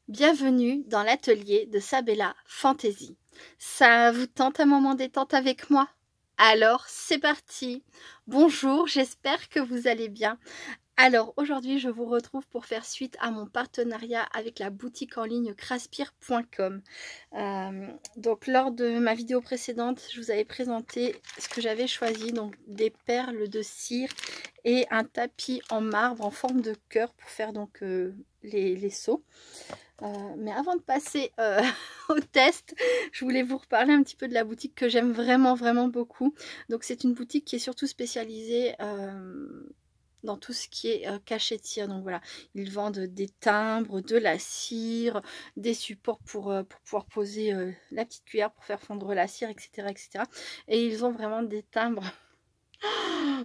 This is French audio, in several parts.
Bienvenue dans l'atelier de Sabella Fantasy. Ça vous tente un moment détente avec moi? Alors c'est parti. Bonjour, j'espère que vous allez bien. Alors aujourd'hui je vous retrouve pour faire suite à mon partenariat avec la boutique en ligne craspire.com. Donc lors de ma vidéo précédente je vous avais présenté ce que j'avais choisi, donc des perles de cire et un tapis en marbre en forme de cœur pour faire donc les seaux. Mais avant de passer au test, je voulais vous reparler un petit peu de la boutique que j'aime vraiment beaucoup. Donc c'est une boutique qui est surtout spécialisée dans tout ce qui est cachet-cire. Donc voilà, ils vendent des timbres, de la cire, des supports pour pouvoir poser la petite cuillère pour faire fondre la cire, etc. Et ils ont vraiment des timbres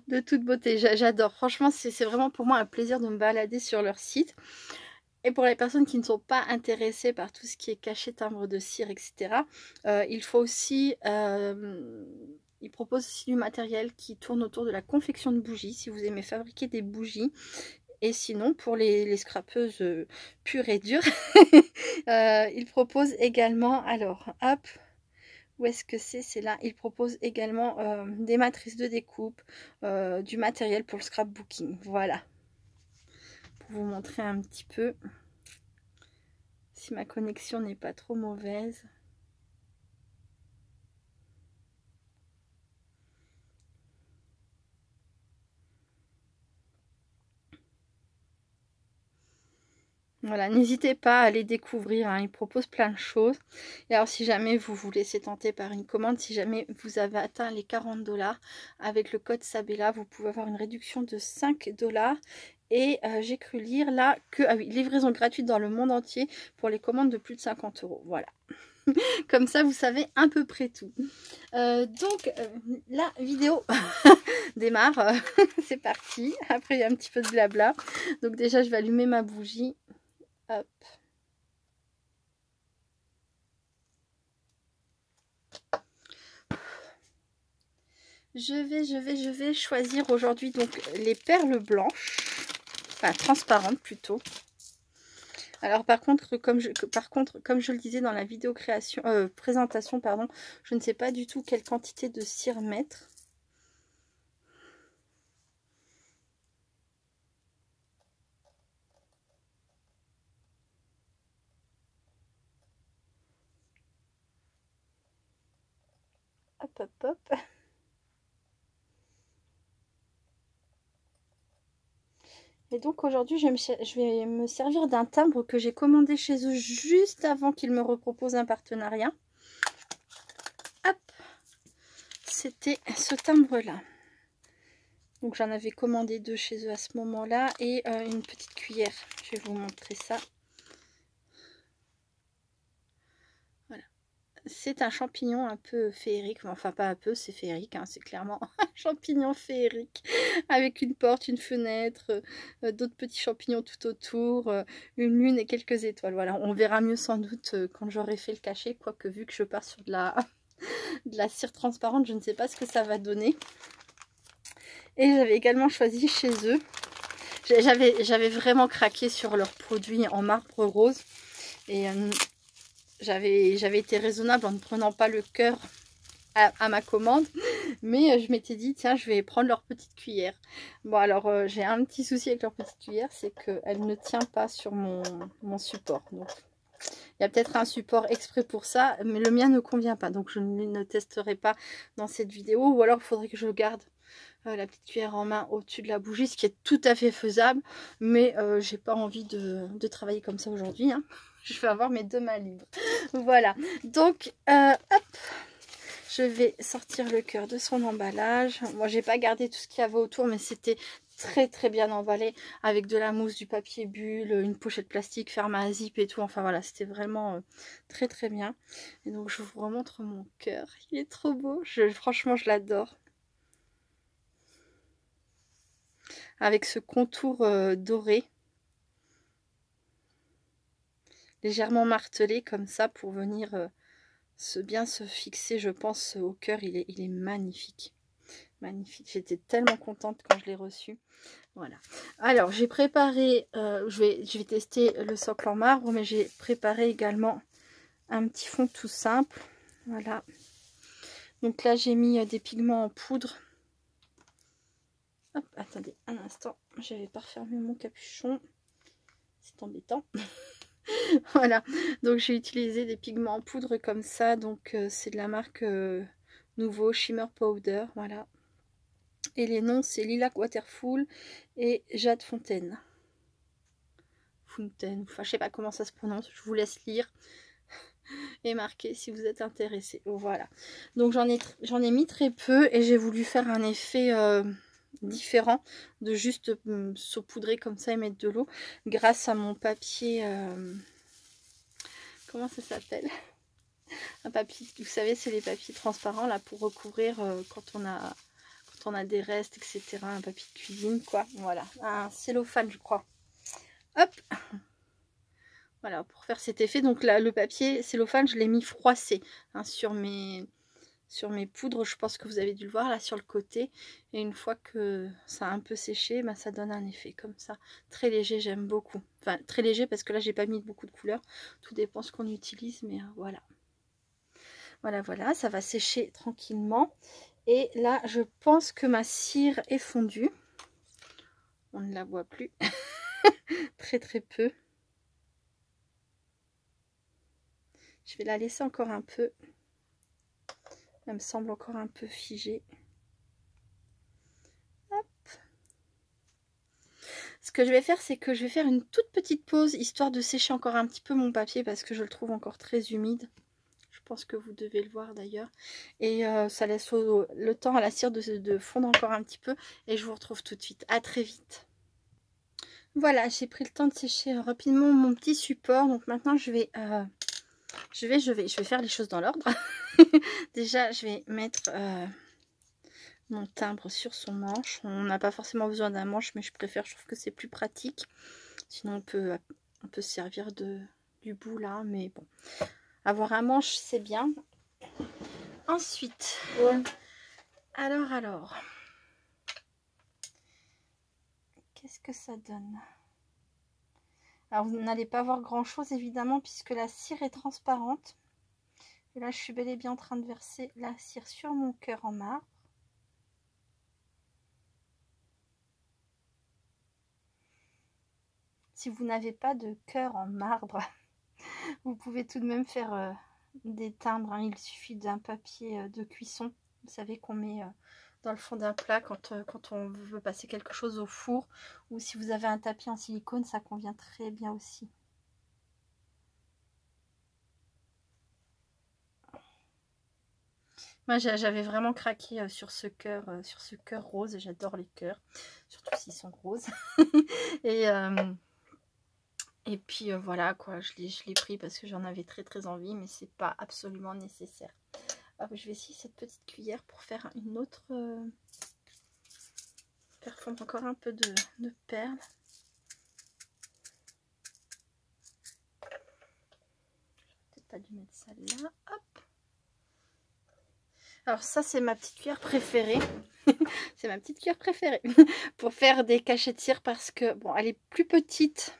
de toute beauté. J'adore. Franchement, c'est vraiment pour moi un plaisir de me balader sur leur site. Et pour les personnes qui ne sont pas intéressées par tout ce qui est cachet, timbre de cire, etc., il faut aussi, ils proposent aussi du matériel qui tourne autour de la confection de bougies, si vous aimez fabriquer des bougies. Et sinon, pour les scrapeuses pures et dures, ils proposent également, alors, hop, où est-ce que c'est là, ils proposent également des matrices de découpe, du matériel pour le scrapbooking, voilà. Pour vous montrer un petit peu si ma connexion n'est pas trop mauvaise. Voilà, n'hésitez pas à les découvrir, hein, ils proposent plein de choses. Et alors si jamais vous vous laissez tenter par une commande, si jamais vous avez atteint les 40 $, avec le code Sabella, vous pouvez avoir une réduction de 5 $. Et j'ai cru lire là que, ah oui, livraison gratuite dans le monde entier pour les commandes de plus de 50 €. Voilà. Comme ça, vous savez à peu près tout. Donc, la vidéo démarre. C'est parti. Après, il y a un petit peu de blabla. Donc déjà, je vais allumer ma bougie. Hop. Je vais choisir aujourd'hui donc les perles blanches, enfin transparentes plutôt. Alors par contre, comme je le disais dans la vidéo présentation, pardon, je ne sais pas du tout quelle quantité de cire mettre. Hop. Et donc aujourd'hui, je vais me servir d'un timbre que j'ai commandé chez eux juste avant qu'ils me reproposent un partenariat. Hop, c'était ce timbre-là. Donc j'en avais commandé 2 chez eux à ce moment-là et une petite cuillère. Je vais vous montrer ça. Voilà. C'est un champignon un peu féerique, enfin pas un peu, c'est féerique, hein, c'est clairement un champignon féerique avec une porte, une fenêtre, d'autres petits champignons tout autour, une lune et quelques étoiles. Voilà, on verra mieux sans doute quand j'aurai fait le cachet, quoique vu que je pars sur de la cire transparente, je ne sais pas ce que ça va donner. Et j'avais également choisi chez eux, j'avais vraiment craqué sur leurs produits en marbre rose et j'avais été raisonnable en ne prenant pas le cœur à ma commande, mais je m'étais dit tiens, je vais prendre leur petite cuillère. Bon alors j'ai un petit souci avec leur petite cuillère, c'est qu'elle ne tient pas sur mon support. Donc il y a peut-être un support exprès pour ça, mais le mien ne convient pas, donc je ne testerai pas dans cette vidéo. Ou alors il faudrait que je garde la petite cuillère en main au-dessus de la bougie, ce qui est tout à fait faisable, mais j'ai pas envie de travailler comme ça aujourd'hui, hein. Je vais avoir mes 2 mains libres. Voilà, donc hop, je vais sortir le cœur de son emballage. Moi j'ai pas gardé tout ce qu'il y avait autour, mais c'était très bien emballé avec de la mousse, du papier bulle, une pochette plastique ferme à zip et tout. Enfin voilà, c'était vraiment très bien. Et donc je vous remontre mon cœur, il est trop beau, franchement je l'adore. Avec ce contour doré, légèrement martelé comme ça pour venir bien se fixer, je pense, au cœur. Il est magnifique. Magnifique. J'étais tellement contente quand je l'ai reçu. Voilà. Alors, j'ai préparé, je vais tester le socle en marbre, mais j'ai préparé également un petit fond tout simple. Voilà. Donc là, j'ai mis des pigments en poudre. Hop, attendez un instant. J'avais pas refermé mon capuchon. C'est embêtant. Voilà. Donc, j'ai utilisé des pigments en poudre comme ça. Donc, c'est de la marque Nouveau Shimmer Powder. Voilà. Et les noms, c'est Lilac Waterfall et Jade Fontaine. Fontaine, enfin je sais pas comment ça se prononce, je vous laisse lire et marquer si vous êtes intéressé. Voilà. Donc j'en ai mis très peu et j'ai voulu faire un effet différent de juste saupoudrer comme ça et mettre de l'eau grâce à mon papier. Comment ça s'appelle? Un papier, vous savez, c'est les papiers transparents là pour recouvrir quand on a des restes, etc. Un papier de cuisine, quoi. Voilà, un cellophane, je crois. Hop, voilà, pour faire cet effet. Donc là, le papier cellophane, je l'ai mis froissé hein, sur mes poudres. Je pense que vous avez dû le voir là sur le côté. Et une fois que ça a un peu séché, ben, ça donne un effet comme ça. Très léger, j'aime beaucoup. Enfin, très léger parce que là, j'ai pas mis beaucoup de couleurs. Tout dépend ce qu'on utilise, mais voilà. Voilà, voilà, ça va sécher tranquillement. Et là, je pense que ma cire est fondue. On ne la voit plus. Très très peu. Je vais la laisser encore un peu. Elle me semble encore un peu figée. Hop. Ce que je vais faire, c'est que je vais faire une toute petite pause, histoire de sécher encore un petit peu mon papier, parce que je le trouve encore très humide. Je pense que vous devez le voir d'ailleurs. Et ça laisse le temps à la cire de fondre encore un petit peu. Et je vous retrouve tout de suite. À très vite. Voilà, j'ai pris le temps de sécher rapidement mon petit support. Donc maintenant, je vais faire les choses dans l'ordre. Déjà, je vais mettre mon timbre sur son manche. On n'a pas forcément besoin d'un manche, mais je trouve que c'est plus pratique. Sinon, on peut se servir du bout là, mais bon. Avoir un manche, c'est bien. Ensuite, alors, qu'est-ce que ça donne? Alors, vous n'allez pas voir grand-chose, évidemment, puisque la cire est transparente. Et là, je suis bel et bien en train de verser la cire sur mon cœur en marbre. Si vous n'avez pas de cœur en marbre, vous pouvez tout de même faire des timbres. Hein. Il suffit d'un papier de cuisson. Vous savez qu'on met dans le fond d'un plat quand on veut passer quelque chose au four. Ou si vous avez un tapis en silicone, ça convient très bien aussi. Moi, j'avais vraiment craqué sur ce cœur rose. J'adore les cœurs, surtout s'ils sont roses. Et puis voilà quoi, je l'ai pris parce que j'en avais très très envie, mais c'est pas absolument nécessaire. Hop, je vais essayer cette petite cuillère pour faire une autre, faire fondre encore un peu de perles. Peut-être pas dû mettre celle-là. Hop. Alors ça c'est ma petite cuillère préférée. C'est ma petite cuillère préférée pour faire des cachets de cire parce que bon, elle est plus petite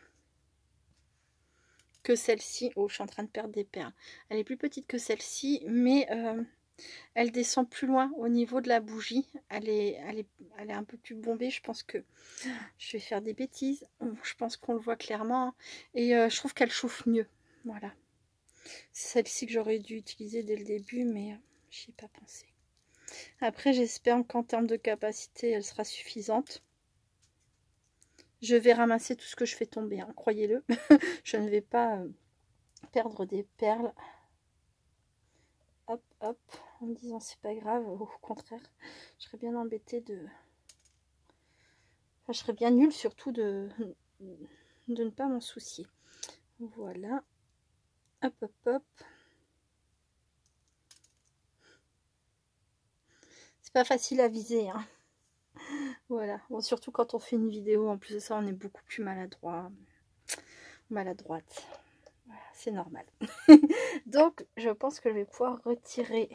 que celle-ci. Oh, je suis en train de perdre des perles. Elle est plus petite que celle-ci, mais elle descend plus loin au niveau de la bougie. Elle est un peu plus bombée. Je pense que je vais faire des bêtises. Je pense qu'on le voit clairement. Hein. Et je trouve qu'elle chauffe mieux. Voilà. C'est celle-ci que j'aurais dû utiliser dès le début, mais je n'y ai pas pensé. Après, j'espère qu'en termes de capacité, elle sera suffisante. Je vais ramasser tout ce que je fais tomber, hein, croyez-le. Je ne vais pas perdre des perles. Hop, hop, en me disant c'est pas grave. Au contraire, je serais bien embêtée de... Enfin, je serais bien nulle surtout de ne pas m'en soucier. Voilà. Hop, hop, hop. C'est pas facile à viser, hein. Voilà, bon, surtout quand on fait une vidéo, en plus de ça, on est beaucoup plus maladroite. Voilà, c'est normal. Donc, je pense que je vais pouvoir retirer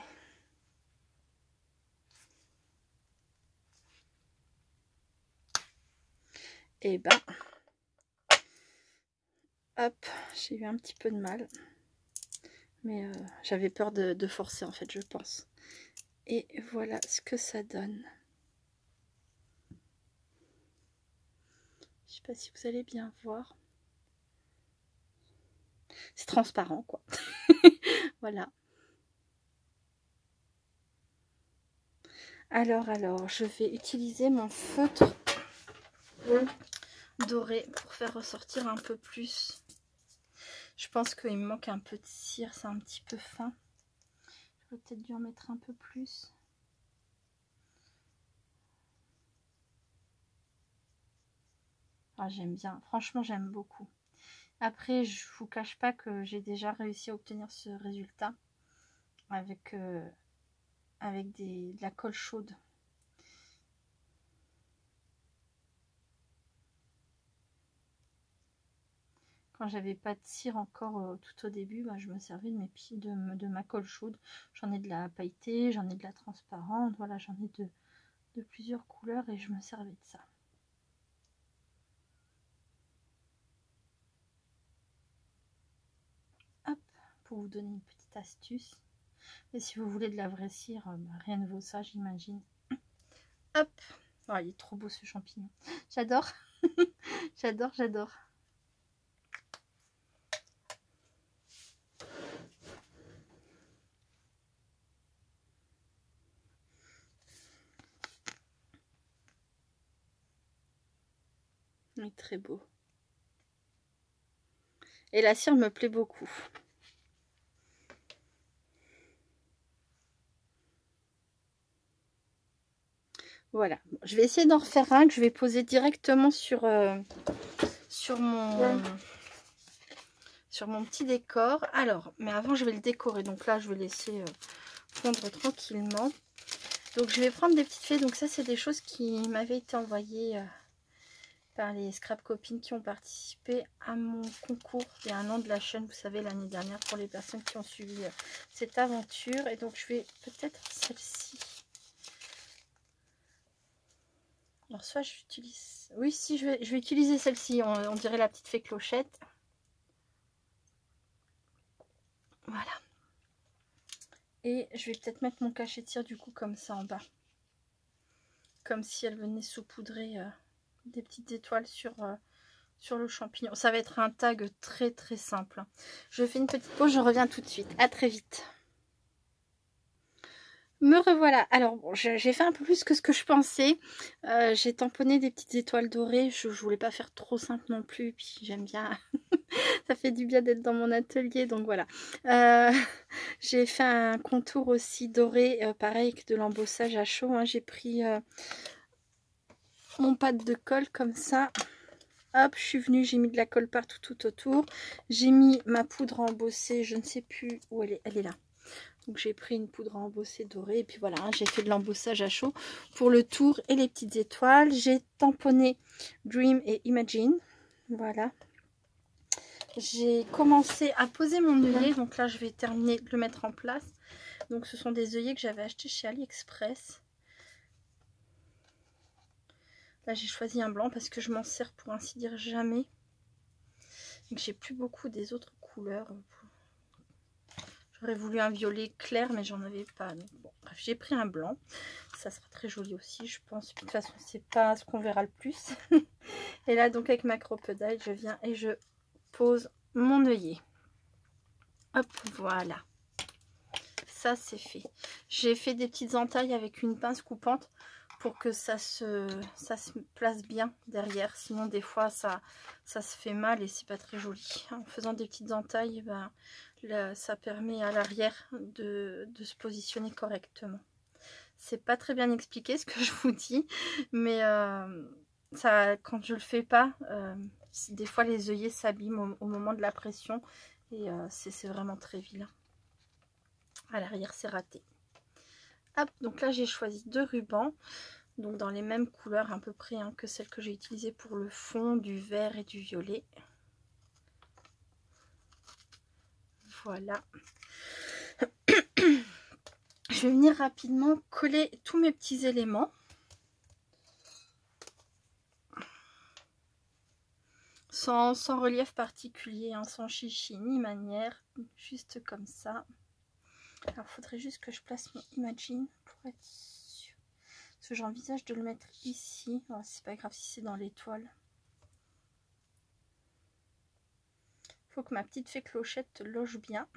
Et ben, hop, j'ai eu un petit peu de mal. Mais j'avais peur de forcer en fait, je pense. Et voilà ce que ça donne. Je sais pas si vous allez bien voir. C'est transparent quoi. Voilà. Alors, je vais utiliser mon feutre doré pour faire ressortir un peu plus. Je pense qu'il me manque un peu de cire, c'est un petit peu fin. J'aurais peut-être dû en mettre un peu plus. Ah, j'aime bien, franchement j'aime beaucoup. Après, je vous cache pas que j'ai déjà réussi à obtenir ce résultat avec, de la colle chaude. Quand j'avais pas de cire encore tout au début, bah, je me servais de, de ma colle chaude. J'en ai de la pailletée, j'en ai de la transparente, voilà, j'en ai de plusieurs couleurs et je me servais de ça. Hop, pour vous donner une petite astuce. Et si vous voulez de la vraie cire, bah, rien ne vaut ça, j'imagine. Hop, oh, il est trop beau ce champignon. J'adore, j'adore. Il est très beau. Et la cire me plaît beaucoup. Voilà, je vais essayer d'en refaire un que je vais poser directement sur mon petit décor. Alors, mais avant je vais le décorer, donc là je vais laisser fondre tranquillement. Donc je vais prendre des petites fées, donc ça c'est des choses qui m'avaient été envoyées par les scrap copines qui ont participé à mon concours il y a un an de la chaîne, vous savez, l'année dernière, pour les personnes qui ont suivi cette aventure. Et donc je vais peut-être celle-ci. Alors soit j'utilise... Oui, si, je vais utiliser celle-ci, on dirait la petite fée clochette. Voilà. Et je vais peut-être mettre mon cachet de cire du coup comme ça en bas. Comme si elle venait saupoudrer des petites étoiles sur le champignon. Ça va être un tag très très simple. Je fais une petite pause, je reviens tout de suite. À très vite. Me revoilà. Alors bon, j'ai fait un peu plus que ce que je pensais. J'ai tamponné des petites étoiles dorées. Je voulais pas faire trop simple non plus. Puis j'aime bien. Ça fait du bien d'être dans mon atelier. Donc voilà. J'ai fait un contour aussi doré. Pareil que de l'embossage à chaud. Hein. J'ai pris mon pad de colle comme ça. Hop, je suis venue. J'ai mis de la colle partout tout autour. J'ai mis ma poudre embossée. Je ne sais plus où elle est. Elle est là. Donc j'ai pris une poudre à embosser dorée et puis voilà, hein, j'ai fait de l'embossage à chaud pour le tour et les petites étoiles. J'ai tamponné Dream et Imagine. Voilà. J'ai commencé à poser mon œillet, donc là je vais terminer de le mettre en place. Donc ce sont des œillets que j'avais achetés chez AliExpress. Là j'ai choisi un blanc parce que je m'en sers pour ainsi dire jamais. Donc j'ai plus beaucoup des autres couleurs. J'aurais voulu un violet clair, mais j'en avais pas. Donc, bon, bref, j'ai pris un blanc. Ça sera très joli aussi, je pense. De toute façon, c'est pas ce qu'on verra le plus. Et là, donc, avec ma crocodile, je viens et je pose mon œillet. Hop, voilà. Ça, c'est fait. J'ai fait des petites entailles avec une pince coupante pour que ça se place bien derrière. Sinon, des fois, ça se fait mal et c'est pas très joli. En faisant des petites entailles, ben, là, ça permet à l'arrière de se positionner correctement. C'est pas très bien expliqué ce que je vous dis, mais ça, quand je le fais pas, des fois les œillets s'abîment au moment de la pression et c'est vraiment très vilain. À l'arrière, c'est raté. Hop, donc là j'ai choisi 2 rubans, donc dans les mêmes couleurs à peu près hein, que celles que j'ai utilisées pour le fond, du vert et du violet. Voilà. Je vais venir rapidement coller tous mes petits éléments. sans relief particulier, hein, sans chichi ni manière, juste comme ça. Alors, il faudrait juste que je place mon Imagine pour être sûr. Parce que j'envisage de le mettre ici. Oh, c'est pas grave si c'est dans l'étoile. Faut que ma petite fée clochette loge bien.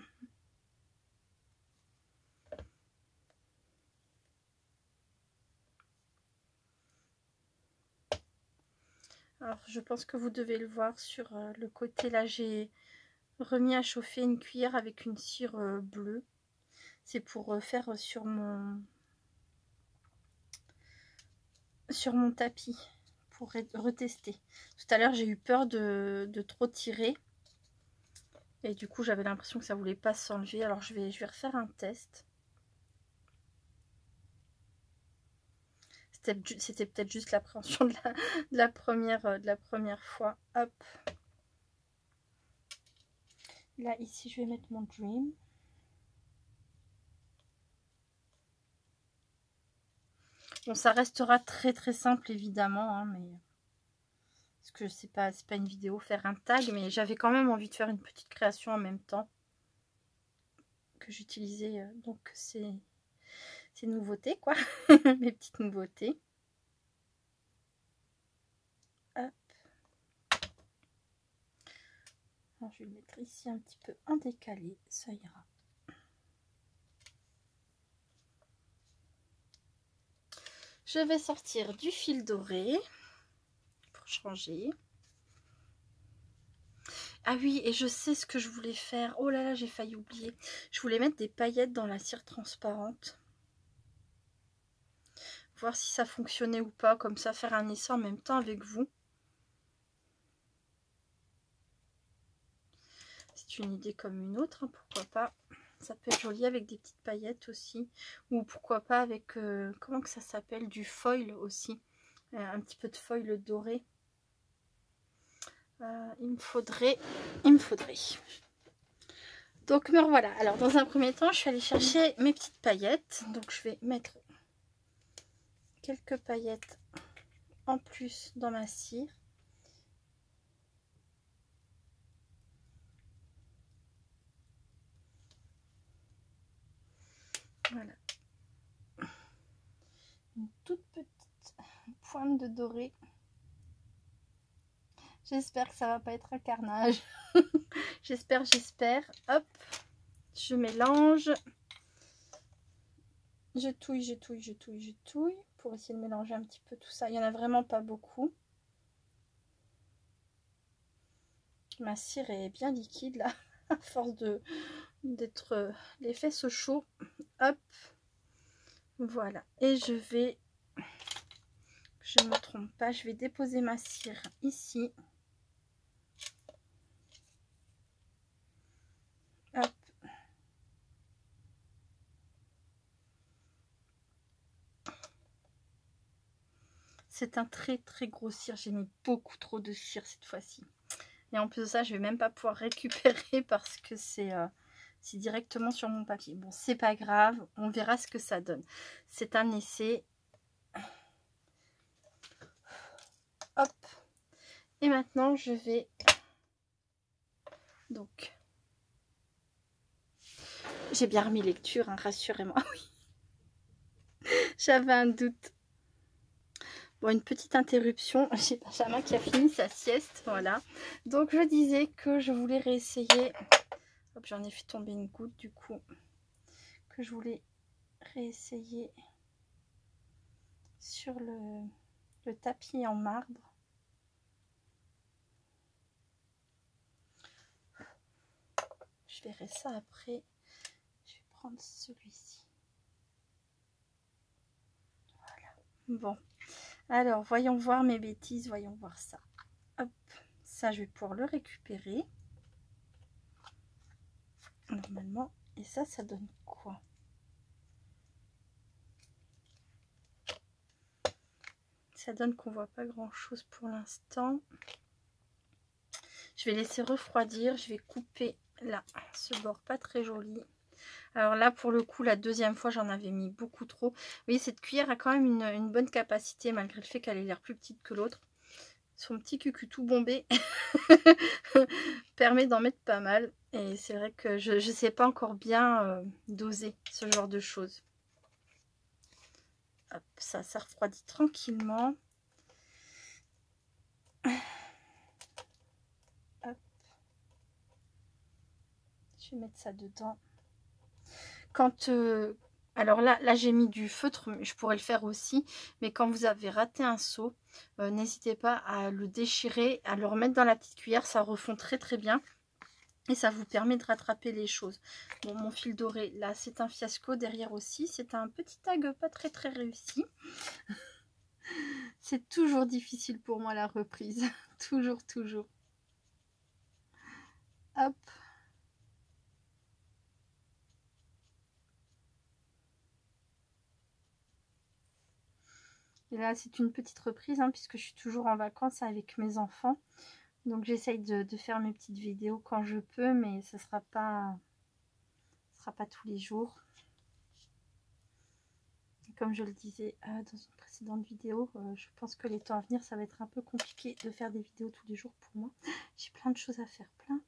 Alors, je pense que vous devez le voir sur le côté. Là, j'ai remis à chauffer une cuillère avec une cire bleue. C'est pour faire sur mon tapis, pour retester. Tout à l'heure, j'ai eu peur de trop tirer. Et du coup, j'avais l'impression que ça voulait pas s'enlever. Alors, je vais refaire un test. C'était peut-être juste l'appréhension de la première fois. Hop. Là, ici, je vais mettre mon Dream. Bon, ça restera très très simple, évidemment, hein, mais... Parce que c'est pas une vidéo faire un tag, mais j'avais quand même envie de faire une petite création en même temps. Que j'utilisais, donc c'est nouveautés, quoi. Mes petites nouveautés. Hop. Alors, je vais le mettre ici un petit peu en décalé, ça ira. Je vais sortir du fil doré pour changer. Ah oui, et je sais ce que je voulais faire. Oh là là, j'ai failli oublier. Je voulais mettre des paillettes dans la cire transparente. Voir si ça fonctionnait ou pas. Comme ça, faire un essai en même temps avec vous. C'est une idée comme une autre, hein, pourquoi pas. Ça peut être joli avec des petites paillettes aussi. Ou pourquoi pas avec, comment que ça s'appelle, du foil aussi. Un petit peu de foil doré. Il me faudrait. Donc me revoilà. Alors dans un premier temps, je suis allée chercher mes petites paillettes. Donc je vais mettre quelques paillettes en plus dans ma cire. Voilà. Une toute petite pointe de doré. J'espère que ça va pas être un carnage. j'espère. Hop, je mélange. Je touille pour essayer de mélanger un petit peu tout ça. Il n'y en a vraiment pas beaucoup. Ma cire est bien liquide là, à force d'être les fesses chauds. Hop, voilà. Et je vais, je ne me trompe pas, je vais déposer ma cire ici. Hop. C'est un très très gros cire. J'ai mis beaucoup trop de cire cette fois-ci. Et en plus de ça, je vais même pas pouvoir récupérer parce que c'est directement sur mon papier. Bon, c'est pas grave. On verra ce que ça donne. C'est un essai. Hop. Et maintenant, je vais... Donc... J'ai bien remis lecture, hein, rassurez-moi. Oui. J'avais un doute. Bon, une petite interruption. J'ai Benjamin qui a fini sa sieste. Voilà. Donc, je disais que je voulais réessayer. Hop, j'en ai fait tomber une goutte du coup. Que je voulais réessayer sur le tapis en marbre. Je verrai ça après. Je vais prendre celui-ci. Voilà. Bon. Alors, voyons voir mes bêtises. Voyons voir ça. Hop. Ça, je vais pouvoir le récupérer. Normalement. Et ça donne quoi? Ça donne qu'on voit pas grand chose pour l'instant. Je vais laisser refroidir. Je vais couper là ce bord pas très joli. Alors là pour le coup la deuxième fois j'en avais mis beaucoup trop. Vous voyez cette cuillère a quand même une bonne capacité malgré le fait qu'elle ait l'air plus petite que l'autre. son petit cucu tout bombé permet d'en mettre pas mal. Et c'est vrai que je ne sais pas encore bien doser ce genre de choses. Hop, ça refroidit tranquillement. Hop. Je vais mettre ça dedans. Quand alors là j'ai mis du feutre, mais je pourrais le faire aussi. Mais quand vous avez raté un seau, n'hésitez pas à le déchirer, à le remettre dans la petite cuillère. Ça refond très très bien. Et ça vous permet de rattraper les choses. Bon, mon fil doré, là, c'est un fiasco. Derrière aussi, c'est un petit tag pas très très réussi. C'est toujours difficile pour moi la reprise. Toujours, toujours. Hop. Et là, c'est une petite reprise, hein, puisque je suis toujours en vacances avec mes enfants. Donc, j'essaye de faire mes petites vidéos quand je peux, mais ce sera pas tous les jours. Et comme je le disais dans une précédente vidéo, je pense que les temps à venir, ça va être un peu compliqué de faire des vidéos tous les jours pour moi. J'ai plein de choses à faire, plein.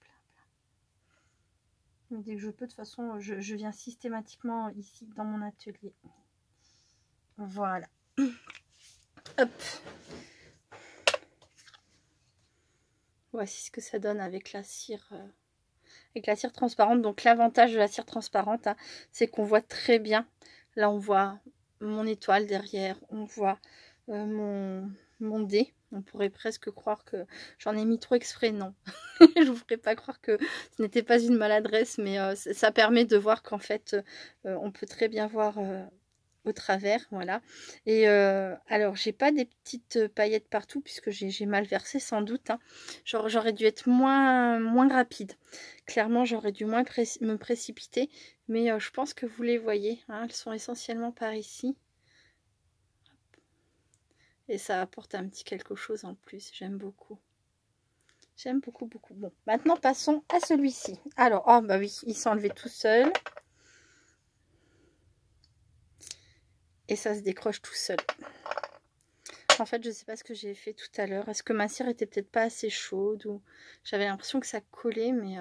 Mais dès que je peux, de toute façon, je viens systématiquement ici dans mon atelier. Voilà. Hop. Voici ce que ça donne avec la cire transparente. Donc l'avantage de la cire transparente, hein, c'est qu'on voit très bien. Là, on voit mon étoile derrière, on voit mon dé. On pourrait presque croire que j'en ai mis trop exprès. Non, je vous ferai pas croire que ce n'était pas une maladresse, mais ça permet de voir qu'en fait, on peut très bien voir au travers, voilà. Et alors, j'ai pas des petites paillettes partout puisque j'ai mal versé sans doute, hein. J'aurais dû être moins rapide. Clairement, j'aurais dû moins me précipiter, mais je pense que vous les voyez, hein, elles sont essentiellement par ici. Et ça apporte un petit quelque chose en plus, j'aime beaucoup. J'aime beaucoup. Bon, maintenant passons à celui-ci. Alors, oh bah oui, il s'est enlevé tout seul. Et ça se décroche tout seul. En fait, je sais pas ce que j'ai fait tout à l'heure. Est-ce que ma cire était peut-être pas assez chaude ou j'avais l'impression que ça collait, mais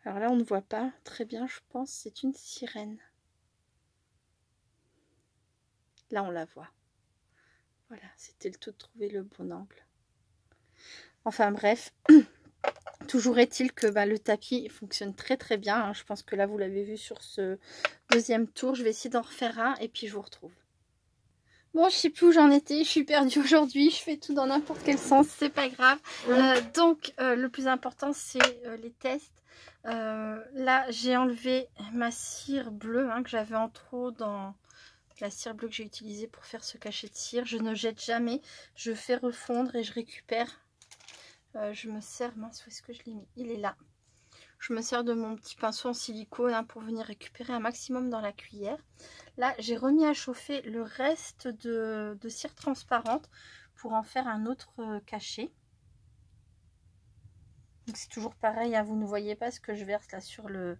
alors là, on ne voit pas très bien, je pense. C'est une sirène. Là, on la voit. Voilà, c'était le tout de trouver le bon angle. Enfin bref, toujours est-il que le tapis fonctionne très très bien, hein. Je pense que là, vous l'avez vu sur ce deuxième tour. Je vais essayer d'en refaire un et puis je vous retrouve. Bon, je sais plus où j'en étais, je suis perdue aujourd'hui, je fais tout dans n'importe quel sens, c'est pas grave. Donc, le plus important, c'est les tests. Là, j'ai enlevé ma cire bleue, hein, que j'avais en trop dans la cire bleue que j'ai utilisée pour faire ce cachet de cire. Je ne jette jamais, je fais refondre et je récupère. Je me sers, mince, où est-ce que je l'ai mis? Il est là. Je me sers de mon petit pinceau en silicone, hein, pour venir récupérer un maximum dans la cuillère. Là, j'ai remis à chauffer le reste de cire transparente pour en faire un autre cachet. Donc c'est toujours pareil, hein, vous ne voyez pas ce que je verse là sur le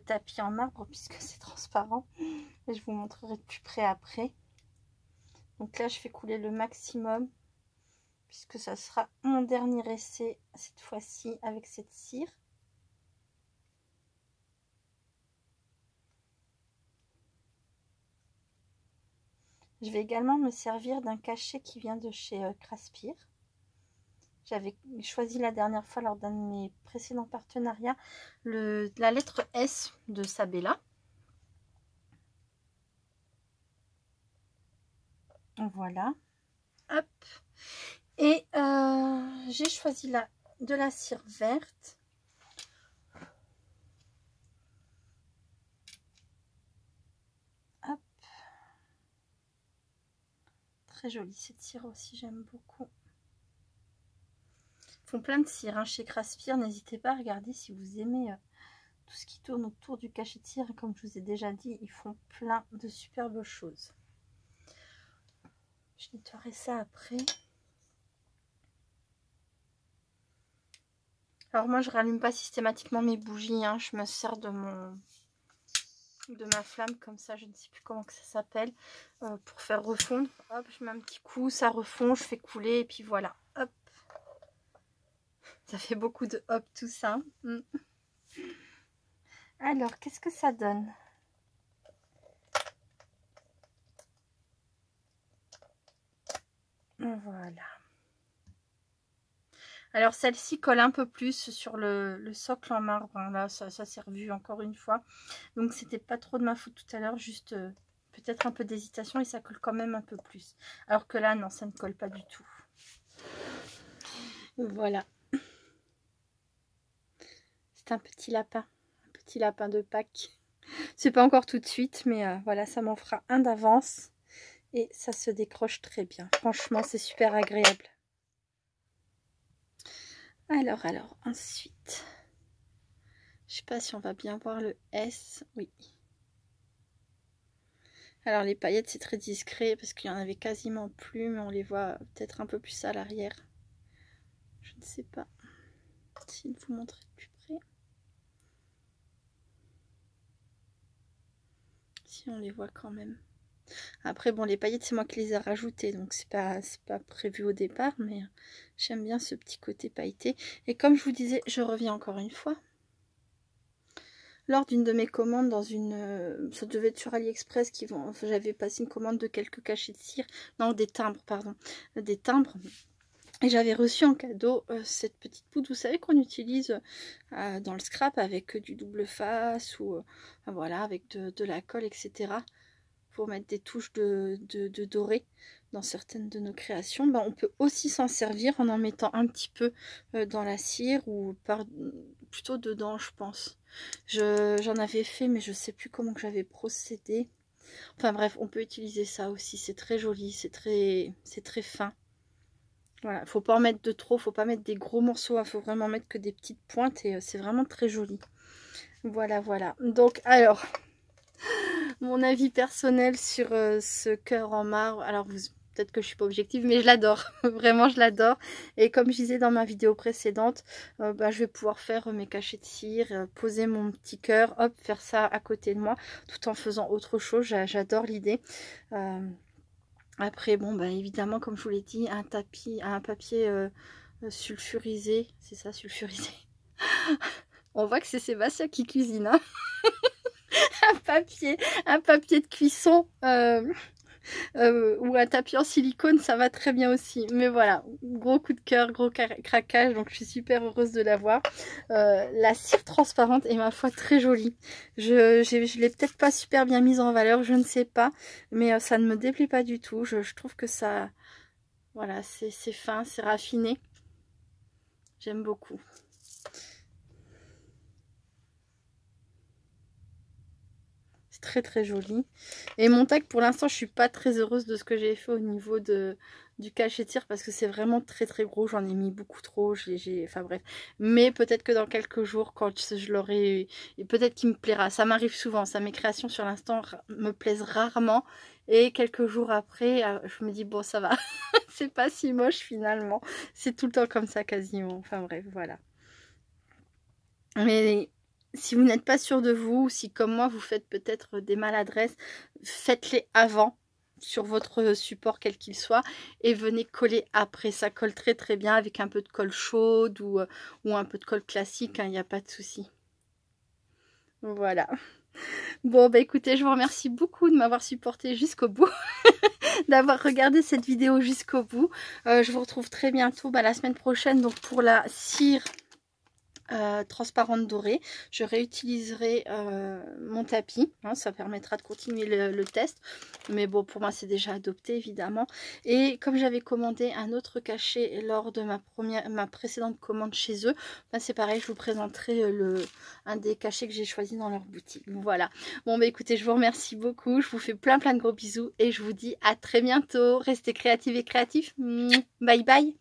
tapis en marbre puisque c'est transparent. Et je vous montrerai de plus près après. Donc là, je fais couler le maximum puisque ça sera mon dernier essai cette fois-ci avec cette cire. Je vais également me servir d'un cachet qui vient de chez Craspir. J'avais choisi la dernière fois lors d'un de mes précédents partenariats la lettre S de Sabella. Voilà. Hop. Et j'ai choisi de la cire verte. Hop. Très jolie cette cire aussi, j'aime beaucoup. Ils font plein de cires, hein, chez Craspir. N'hésitez pas à regarder si vous aimez tout ce qui tourne autour du cachet de cire. Comme je vous ai déjà dit, ils font plein de superbes choses. Je nettoierai ça après. Alors moi, je rallume pas systématiquement mes bougies, hein. Je me sers de mon de ma flamme comme ça, je ne sais plus comment que ça s'appelle, pour faire refondre. Hop, je mets un petit coup, ça refond, je fais couler et puis voilà. Hop. Ça fait beaucoup de hop tout ça. Alors, qu'est-ce que ça donne? Voilà. Alors celle-ci colle un peu plus sur le socle en marbre, hein. Là ça s'est revu encore une fois, donc c'était pas trop de ma faute tout à l'heure, juste peut-être un peu d'hésitation et ça colle quand même un peu plus, alors que là non, ça ne colle pas du tout. Voilà, c'est un petit lapin de Pâques. C'est pas encore tout de suite, mais voilà, ça m'en fera un d'avance et ça se décroche très bien, franchement c'est super agréable. Alors, ensuite, je sais pas si on va bien voir le S, oui. Alors les paillettes c'est très discret parce qu'il y en avait quasiment plus, mais on les voit peut-être un peu plus à l'arrière. Je ne sais pas si vous montrer de plus près. Si on les voit quand même. Après bon, les paillettes c'est moi qui les ai rajoutées, donc c'est pas prévu au départ, mais j'aime bien ce petit côté pailleté. Et comme je vous disais, je reviens encore une fois. Lors d'une de mes commandes dans une... ça devait être sur AliExpress, j'avais passé une commande de quelques cachets de cire. Non, des timbres, pardon. Des timbres. Et j'avais reçu en cadeau cette petite poudre, vous savez, qu'on utilise dans le scrap avec du double face ou voilà, avec de la colle, etc. Pour mettre des touches de doré dans certaines de nos créations. On peut aussi s'en servir en mettant un petit peu dans la cire ou plutôt dedans, je pense. J'en avais fait, mais je sais plus comment que j'avais procédé. Enfin bref, on peut utiliser ça aussi, c'est très joli, c'est très fin. Voilà, faut pas en mettre de trop, faut pas mettre des gros morceaux, faut vraiment mettre que des petites pointes et c'est vraiment très joli. Voilà. Donc alors, mon avis personnel sur ce cœur en marbre. Alors peut-être que je suis pas objective, mais je l'adore. Vraiment, je l'adore. Et comme je disais dans ma vidéo précédente, je vais pouvoir faire mes cachets de cire, poser mon petit cœur, hop, faire ça à côté de moi, tout en faisant autre chose. J'adore l'idée. Après, bon, évidemment, comme je vous l'ai dit, un papier sulfurisé. C'est ça, sulfurisé. On voit que c'est Sébastien qui cuisine, hein. un papier de cuisson ou un tapis en silicone, ça va très bien aussi. Mais voilà, gros coup de cœur, gros craquage, donc je suis super heureuse de l'avoir. La cire transparente est ma foi très jolie. Je l'ai peut-être pas super bien mise en valeur, je ne sais pas, mais ça ne me déplaît pas du tout. Je trouve que ça, voilà, c'est fin, c'est raffiné. J'aime beaucoup. Très joli. Et mon tag, pour l'instant, je suis pas très heureuse de ce que j'ai fait au niveau du cachet de cire parce que c'est vraiment très gros. J'en ai mis beaucoup trop. Enfin bref. Mais peut-être que dans quelques jours, quand je l'aurai, peut-être qu'il me plaira. Ça m'arrive souvent. Ça, mes créations sur l'instant me plaisent rarement. Et quelques jours après, je me dis bon, ça va. C'est pas si moche finalement. C'est tout le temps comme ça quasiment. Enfin bref, voilà. Mais si vous n'êtes pas sûr de vous, ou si comme moi vous faites peut-être des maladresses, faites-les avant sur votre support quel qu'il soit et venez coller après. Ça colle très bien avec un peu de colle chaude ou un peu de colle classique, hein, il n'y a pas de souci. Voilà. Bon écoutez, je vous remercie beaucoup de m'avoir supporté jusqu'au bout. D'avoir regardé cette vidéo jusqu'au bout. Je vous retrouve très bientôt la semaine prochaine donc pour la cire transparente dorée. Je réutiliserai mon tapis, hein, ça permettra de continuer le test, mais bon, pour moi c'est déjà adopté évidemment. Et comme j'avais commandé un autre cachet lors de ma précédente commande chez eux, c'est pareil, je vous présenterai un des cachets que j'ai choisi dans leur boutique. Voilà, bon écoutez, je vous remercie beaucoup, je vous fais plein de gros bisous et je vous dis à très bientôt. Restez créatives et créatifs. Bye bye.